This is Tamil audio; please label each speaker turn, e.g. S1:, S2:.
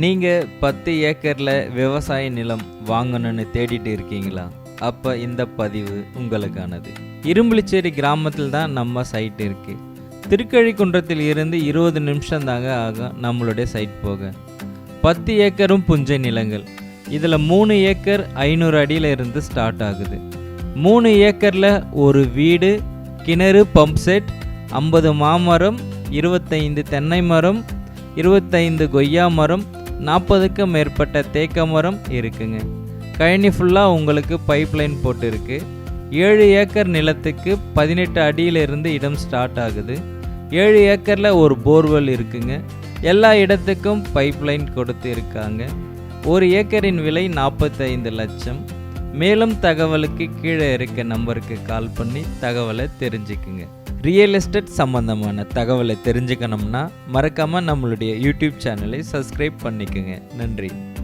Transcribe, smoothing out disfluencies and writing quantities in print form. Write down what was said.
S1: நீங்கள் 10 ஏக்கரில் விவசாய நிலம் வாங்கணும்னு தேடிட்டு இருக்கீங்களா? அப்போ இந்த பதிவு உங்களுக்கானது. இரும்புலிச்சேரி கிராமத்தில் தான் நம்ம சைட் இருக்குது. திருக்கழிக்குன்றத்தில் இருந்து 20 நிமிஷம் தாங்க ஆகும் நம்மளுடைய சைட் போக. 10 ஏக்கரும் புஞ்சை நிலங்கள். இதில் 3 ஏக்கர் 500 அடியில் இருந்து ஸ்டார்ட் ஆகுது. 3 ஏக்கரில் ஒரு வீடு, கிணறு, பம்ப் செட், 50 மாமரம், 25 தென்னை மரம், 25 கொய்யா மரம், 40க்கும் மேற்பட்ட தேக்க மரம் இருக்குங்க. கழனி ஃபுல்லாக உங்களுக்கு பைப்லைன் போட்டு இருக்கு. 7 ஏக்கர் நிலத்துக்கு 18 அடியிலிருந்து இடம் ஸ்டார்ட் ஆகுது. 7 ஏக்கரில் ஒரு போர்வெல் இருக்குங்க. எல்லா இடத்துக்கும் பைப்லைன் கொடுத்து இருக்காங்க. ஒரு ஏக்கரின் விலை 45 லட்சம். மேலும் தகவலுக்கு கீழே இருக்க நம்பருக்கு கால் பண்ணி தகவலை தெரிஞ்சுக்குங்க. ரியல் எஸ்டேட் சம்பந்தமான தகவலை தெரிஞ்சுக்கணும்னா மறக்காமல் நம்மளுடைய யூடியூப் சேனலை சப்ஸ்கிரைப் பண்ணிக்கோங்க. நன்றி.